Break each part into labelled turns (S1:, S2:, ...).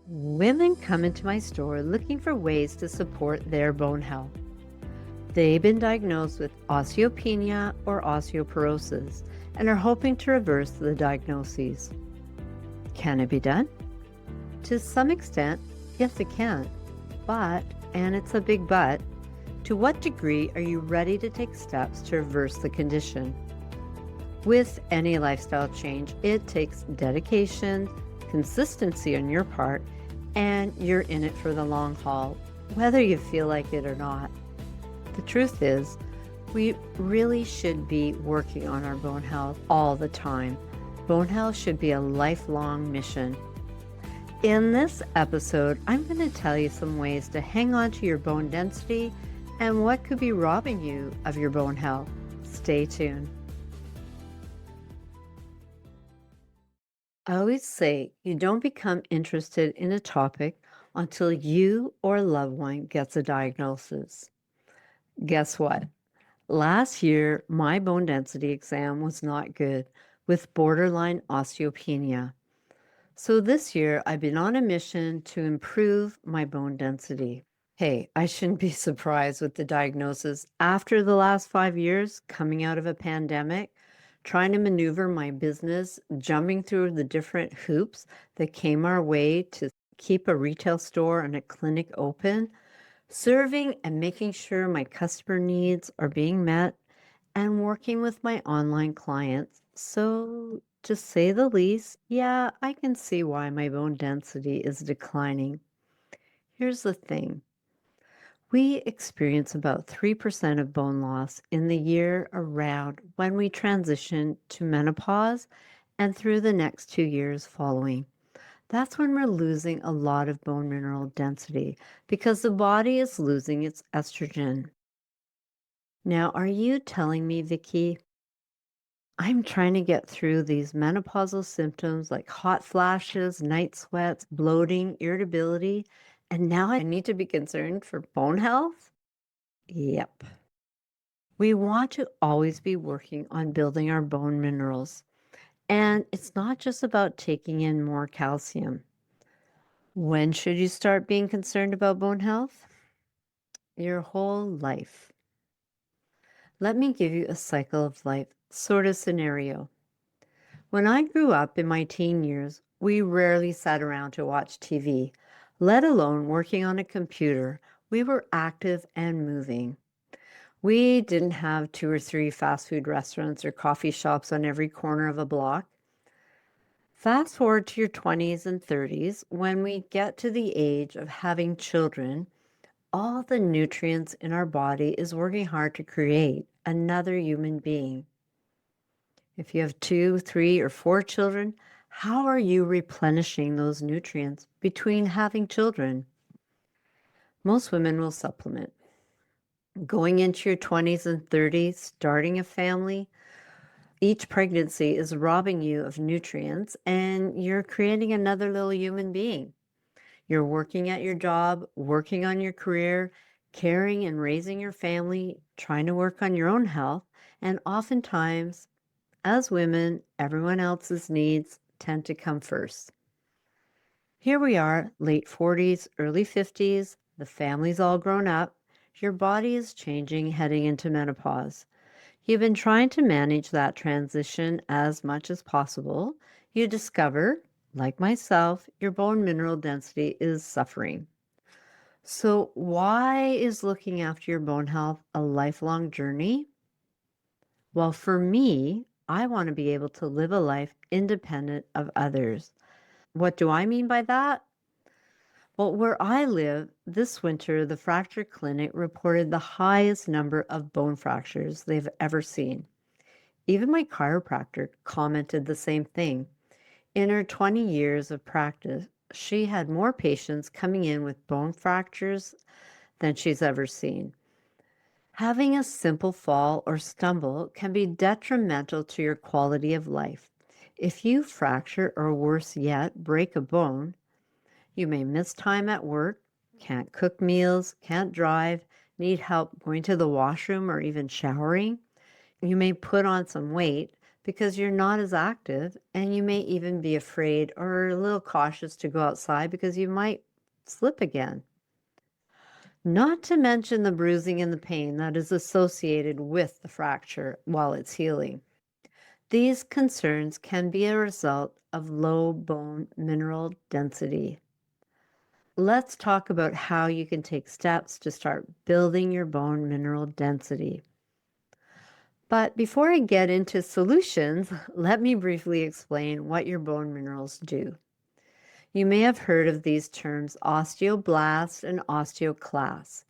S1: Women come into my store looking for ways to support their bone health. They've been diagnosed with osteopenia or osteoporosis and are hoping to reverse the diagnoses. Can it be done? To some extent, yes, it can. But, and it's a big but, to what degree are you ready to take steps to reverse the condition? With any lifestyle change, it takes dedication, consistency on your part, and you're in it for the long haul, whether you feel like it or not. The truth is, we really should be working on our bone health all the time. Bone health should be a lifelong mission. In this episode, I'm going to tell you some ways to hang on to your bone density and what could be robbing you of your bone health. Stay tuned. I always say you don't become interested in a topic until you or a loved one gets a diagnosis. Guess what? Last year, my bone density exam was not good with borderline osteopenia. So this year, I've been on a mission to improve my bone density. Hey, I shouldn't be surprised with the diagnosis. After the last 5 years coming out of a pandemic, trying to maneuver my business, jumping through the different hoops that came our way to keep a retail store and a clinic open, serving and making sure my customer needs are being met, and working with my online clients. So, to say the least, yeah, I can see why my bone density is declining. Here's the thing. We experience about 3% of bone loss in the year around when we transition to menopause and through the next 2 years following. That's when we're losing a lot of bone mineral density because the body is losing its estrogen. Now, are you telling me, Vicky, I'm trying to get through these menopausal symptoms like hot flashes, night sweats, bloating, irritability, and now I need to be concerned for bone health? Yep. We want to always be working on building our bone minerals. And it's not just about taking in more calcium. When should you start being concerned about bone health? Your whole life. Let me give you a cycle of life sort of scenario. When I grew up in my teen years, we rarely sat around to watch TV, let alone working on a computer. We were active and moving. We didn't have 2 or 3 fast food restaurants or coffee shops on every corner of a block. Fast forward to your 20s and 30s, when we get to the age of having children, all the nutrients in our body is working hard to create another human being. If you have 2, 3, or 4 children, how are you replenishing those nutrients between having children? Most women will supplement. Going into your 20s and 30s, starting a family, each pregnancy is robbing you of nutrients and you're creating another little human being. You're working at your job, working on your career, caring and raising your family, trying to work on your own health, and oftentimes, as women, everyone else's needs tend to come first. Here we are, late 40s, early 50s, the family's all grown up, your body is changing, heading into menopause. You've been trying to manage that transition as much as possible. You discover, like myself, your bone mineral density is suffering. So, why is looking after your bone health a lifelong journey? Well, for me, I want to be able to live a life independent of others. What do I mean by that? Well, where I live, this winter, the fracture clinic reported the highest number of bone fractures they've ever seen. Even my chiropractor commented the same thing. In her 20 years of practice, she had more patients coming in with bone fractures than she's ever seen. Having a simple fall or stumble can be detrimental to your quality of life. If you fracture or worse yet, break a bone, you may miss time at work, can't cook meals, can't drive, need help going to the washroom or even showering. You may put on some weight, because you're not as active, and you may even be afraid or a little cautious to go outside because you might slip again. Not to mention the bruising and the pain that is associated with the fracture while it's healing. These concerns can be a result of low bone mineral density. Let's talk about how you can take steps to start building your bone mineral density. But before I get into solutions, let me briefly explain what your bone minerals do. You may have heard of these terms osteoblast and osteoclast.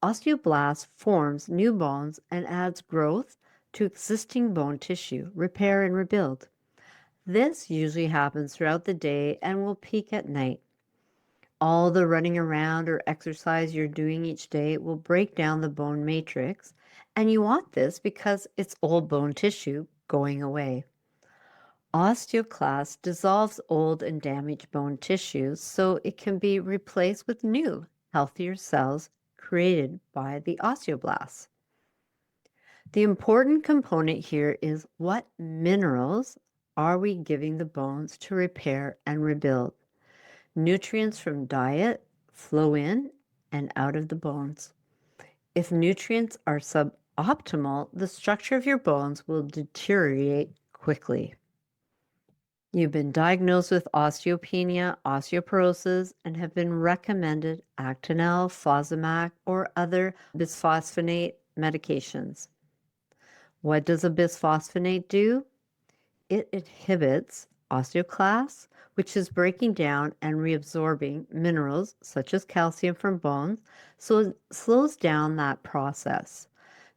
S1: Osteoblast forms new bones and adds growth to existing bone tissue, repair and rebuild. This usually happens throughout the day and will peak at night. All the running around or exercise you're doing each day will break down the bone matrix, and you want this because it's old bone tissue going away. Osteoclast dissolves old and damaged bone tissue so it can be replaced with new, healthier cells created by the osteoblasts. The important component here is what minerals are we giving the bones to repair and rebuild? Nutrients from diet flow in and out of the bones. If nutrients are suboptimal, the structure of your bones will deteriorate quickly. You've been diagnosed with osteopenia, osteoporosis, and have been recommended Actonel, Fosamax, or other bisphosphonate medications. What does a bisphosphonate do? It inhibits osteoclasts, which is breaking down and reabsorbing minerals such as calcium from bones, so it slows down that process.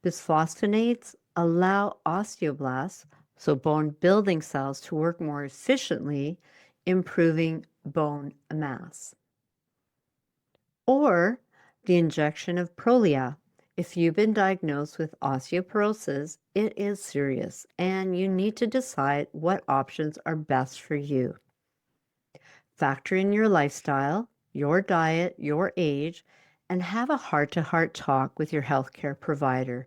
S1: Bisphosphonates allow osteoblasts, so bone building cells, to work more efficiently, improving bone mass. Or the injection of Prolia. If you've been diagnosed with osteoporosis, it is serious and you need to decide what options are best for you. Factor in your lifestyle, your diet, your age, and have a heart-to-heart talk with your healthcare provider.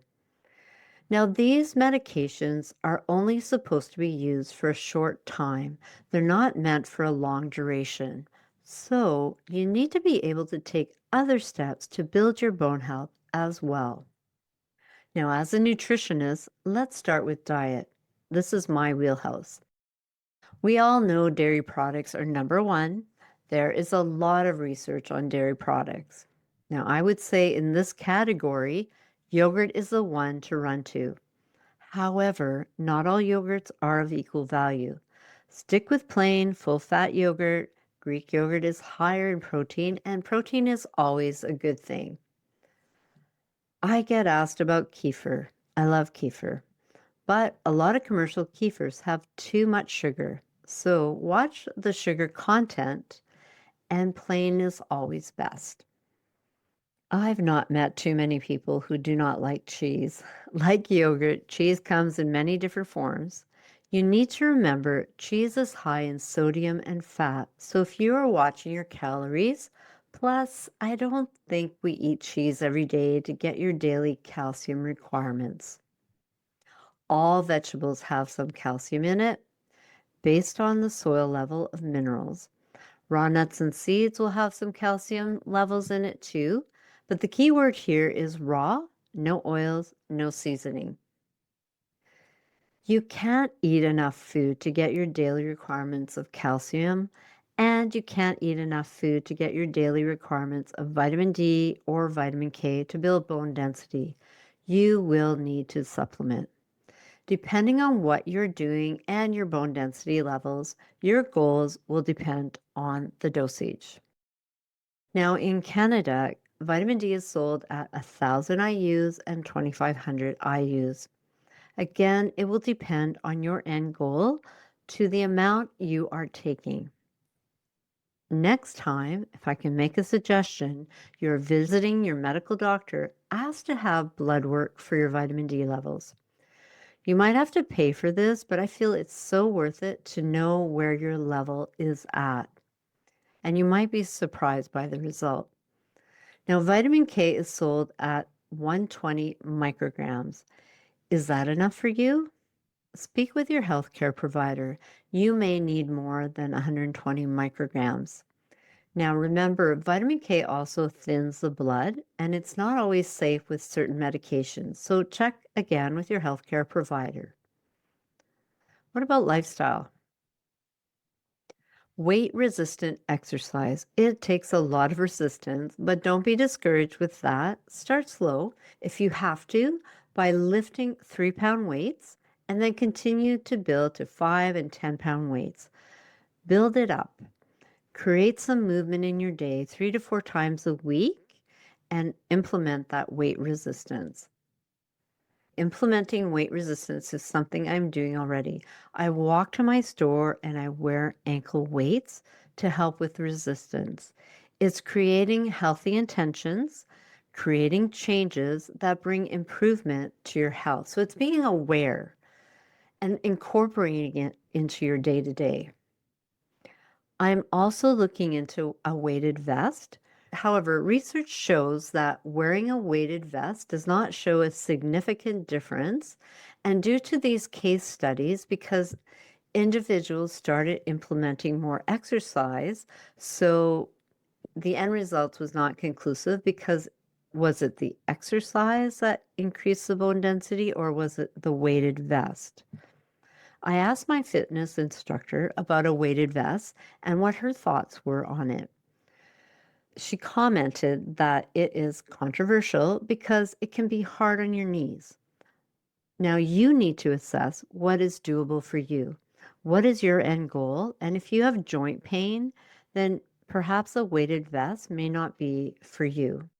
S1: Now, these medications are only supposed to be used for a short time. They're not meant for a long duration. So, you need to be able to take other steps to build your bone health as well. Now, as a nutritionist, let's start with diet. This is my wheelhouse. We all know dairy products are number one. There is a lot of research on dairy products. Now, I would say in this category, yogurt is the one to run to. However, not all yogurts are of equal value. Stick with plain, full-fat yogurt. Greek yogurt is higher in protein, and protein is always a good thing. I get asked about kefir. I love kefir, but a lot of commercial kefirs have too much sugar. So watch the sugar content, and plain is always best. I've not met too many people who do not like cheese. Like yogurt, cheese comes in many different forms. You need to remember cheese is high in sodium and fat, so if you are watching your calories, plus I don't think we eat cheese every day to get your daily calcium requirements. All vegetables have some calcium in it based on the soil level of minerals. Raw nuts and seeds will have some calcium levels in it too, but the key word here is raw, no oils, no seasoning. You can't eat enough food to get your daily requirements of calcium, and you can't eat enough food to get your daily requirements of vitamin D or vitamin K to build bone density. You will need to supplement. Depending on what you're doing and your bone density levels, your goals will depend on the dosage. Now, in Canada, vitamin D is sold at 1,000 IUs and 2,500 IUs. Again, it will depend on your end goal to the amount you are taking. Next time, if I can make a suggestion, you're visiting your medical doctor, ask to have blood work for your vitamin D levels. You might have to pay for this, but I feel it's so worth it to know where your level is at. And you might be surprised by the result. Now, vitamin K is sold at 120 micrograms. Is that enough for you? Speak with your healthcare provider. You may need more than 120 micrograms. Now, remember, vitamin K also thins the blood, and it's not always safe with certain medications. So, check again with your healthcare provider. What about lifestyle? Weight resistant exercise. It takes a lot of resistance, but don't be discouraged with that. Start slow if you have to by lifting 3-pound weights and then continue to build to 5 and 10-pound weights. Build it up. Create some movement in your day 3 to 4 times a week and implement that weight resistance. Implementing weight resistance is something I'm doing already. I walk to my store and I wear ankle weights to help with resistance. It's creating healthy intentions, creating changes that bring improvement to your health. So it's being aware and incorporating it into your day to day. I'm also looking into a weighted vest. However, research shows that wearing a weighted vest does not show a significant difference. And due to these case studies, because individuals started implementing more exercise, so the end result was not conclusive because was it the exercise that increased the bone density or was it the weighted vest? I asked my fitness instructor about a weighted vest and what her thoughts were on it. She commented that it is controversial because it can be hard on your knees. Now you need to assess what is doable for you. What is your end goal? And if you have joint pain, then perhaps a weighted vest may not be for you.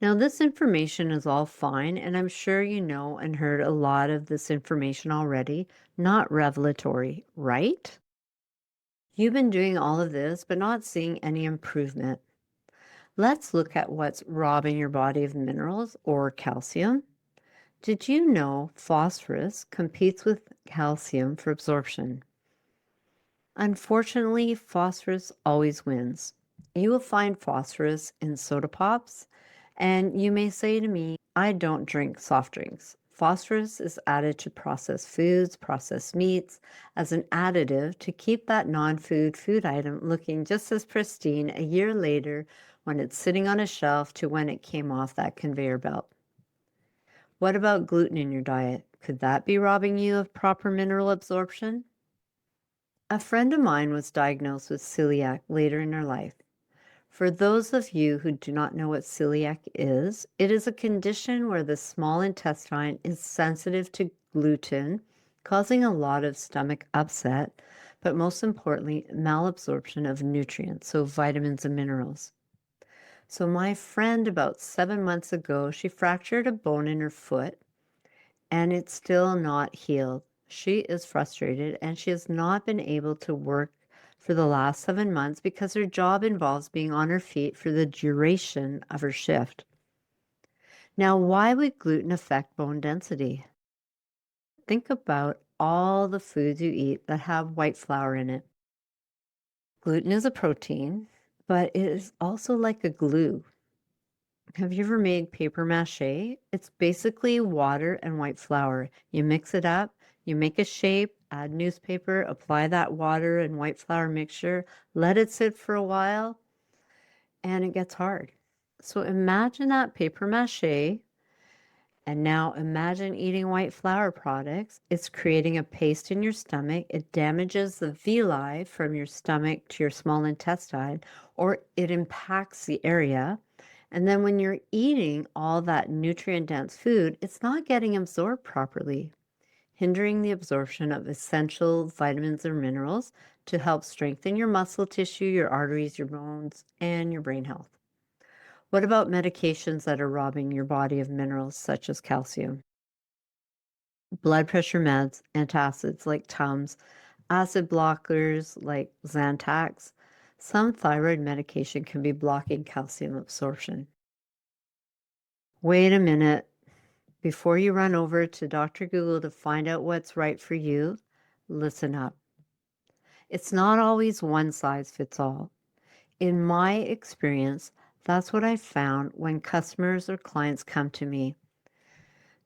S1: Now, this information is all fine, and I'm sure you know and heard a lot of this information already, not revelatory, right? You've been doing all of this, but not seeing any improvement. Let's look at what's robbing your body of minerals or calcium. Did you know phosphorus competes with calcium for absorption? Unfortunately, phosphorus always wins. You will find phosphorus in soda pops, and you may say to me, I don't drink soft drinks. Phosphorus is added to processed foods, processed meats, as an additive to keep that non food food item looking just as pristine a year later when it's sitting on a shelf to when it came off that conveyor belt. What about gluten in your diet? Could that be robbing you of proper mineral absorption? A friend of mine was diagnosed with celiac later in her life. For those of you who do not know what celiac is, it is a condition where the small intestine is sensitive to gluten, causing a lot of stomach upset, but most importantly, malabsorption of nutrients, so vitamins and minerals. So, my friend, about 7 months ago, she fractured a bone in her foot and it's still not healed. She is frustrated and she has not been able to work for the last 7 months because her job involves being on her feet for the duration of her shift. Now, why would gluten affect bone density? Think about all the foods you eat that have white flour in it. Gluten is a protein, but it is also like a glue. Have you ever made paper mache? It's basically water and white flour. You mix it up, you make a shape, add newspaper, apply that water and white flour mixture, let it sit for a while, and it gets hard. So imagine that paper mache, and now imagine eating white flour products. It's creating a paste in your stomach. It damages the villi from your stomach to your small intestine, or it impacts the area. And then when you're eating all that nutrient dense food, it's not getting absorbed properly, hindering the absorption of essential vitamins and minerals to help strengthen your muscle tissue, your arteries, your bones, and your brain health. What about medications that are robbing your body of minerals such as calcium? Blood pressure meds, antacids like Tums, acid blockers like Zantac. Some thyroid medication can be blocking calcium absorption. Wait a minute. Before you run over to Dr. Google to find out what's right for you, listen up. It's not always one size fits all. In my experience, that's what I found when customers or clients come to me.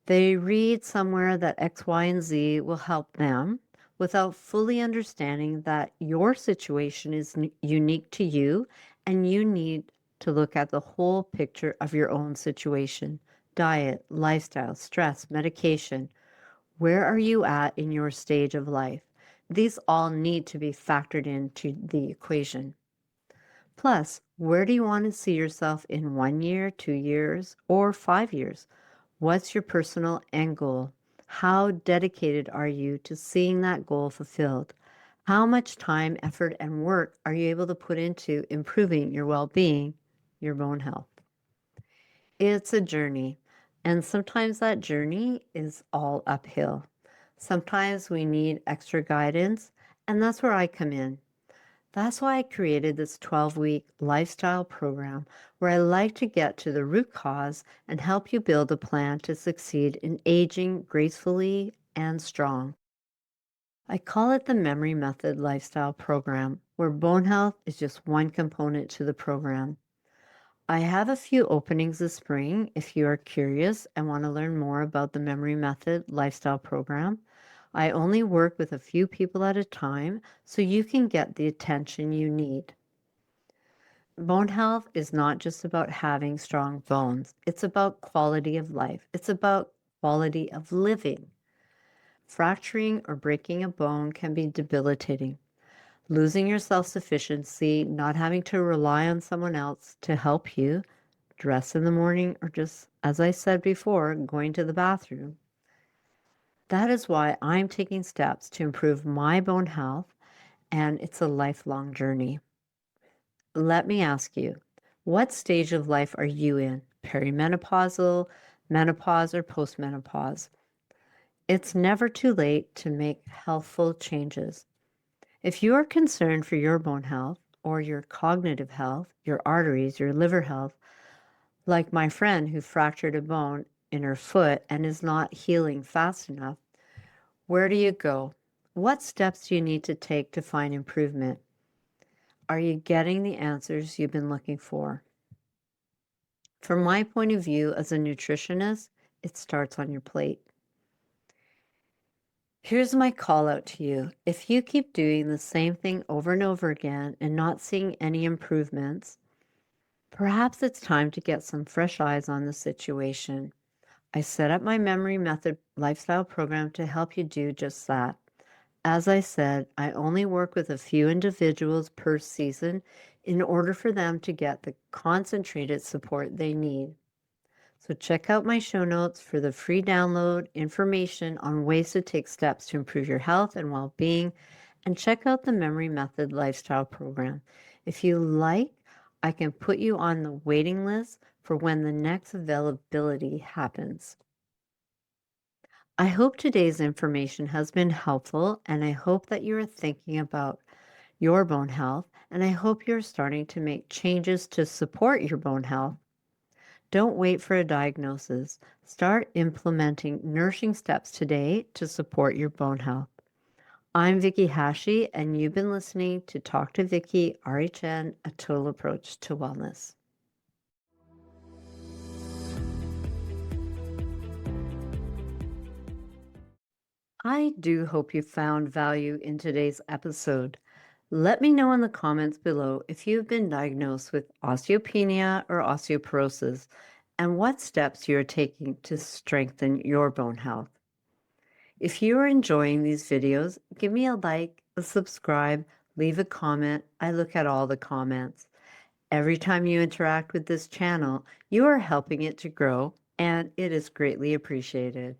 S1: They read somewhere that X, Y, and Z will help them without fully understanding that your situation is unique to you and you need to look at the whole picture of your own situation: diet, lifestyle, stress, medication. Where are you at in your stage of life? These all need to be factored into the equation. Plus, where do you want to see yourself in 1 year, 2 years, or 5 years? What's your personal end goal? How dedicated are you to seeing that goal fulfilled? How much time, effort, and work are you able to put into improving your well being, your bone health? It's a journey, and sometimes that journey is all uphill. Sometimes we need extra guidance, and that's where I come in. That's why I created this 12-week lifestyle program where I like to get to the root cause and help you build a plan to succeed in aging gracefully and strong. I call it the Memory Method Lifestyle Program, where bone health is just one component to the program. I have a few openings this spring if you are curious and want to learn more about the Memory Method Lifestyle Program. I only work with a few people at a time so you can get the attention you need. Bone health is not just about having strong bones, it's about quality of life, it's about quality of living. Fracturing or breaking a bone can be debilitating. Losing your self sufficiency, not having to rely on someone else to help you, dress in the morning, or just, as I said before, going to the bathroom. That is why I'm taking steps to improve my bone health, and it's a lifelong journey. Let me ask you, what stage of life are you in? Perimenopausal, menopause, or postmenopause? It's never too late to make healthful changes. If you are concerned for your bone health or your cognitive health, your arteries, your liver health, like my friend who fractured a bone in her foot and is not healing fast enough, where do you go? What steps do you need to take to find improvement? Are you getting the answers you've been looking for? From my point of view as a nutritionist, it starts on your plate. Here's my call out to you. If you keep doing the same thing over and over again and not seeing any improvements, perhaps it's time to get some fresh eyes on the situation. I set up my Memory Method lifestyle program to help you do just that. As I said, I only work with a few individuals per season in order for them to get the concentrated support they need. So check out my show notes for the free download information on ways to take steps to improve your health and well-being, and check out the Memory Method Lifestyle Program. If you like, I can put you on the waiting list for when the next availability happens. I hope today's information has been helpful, and I hope that you are thinking about your bone health, and I hope you're starting to make changes to support your bone health. Don't wait for a diagnosis. Start implementing nourishing steps today to support your bone health. I'm Vicky Hashi, and you've been listening to Talk to Vicky, RHN, a total approach to wellness. I do hope you found value in today's episode. Let me know in the comments below if you've been diagnosed with osteopenia or osteoporosis and what steps you are taking to strengthen your bone health. If you are enjoying these videos, give me a like, a subscribe, leave a comment. I look at all the comments. Every time you interact with this channel, you are helping it to grow, and it is greatly appreciated.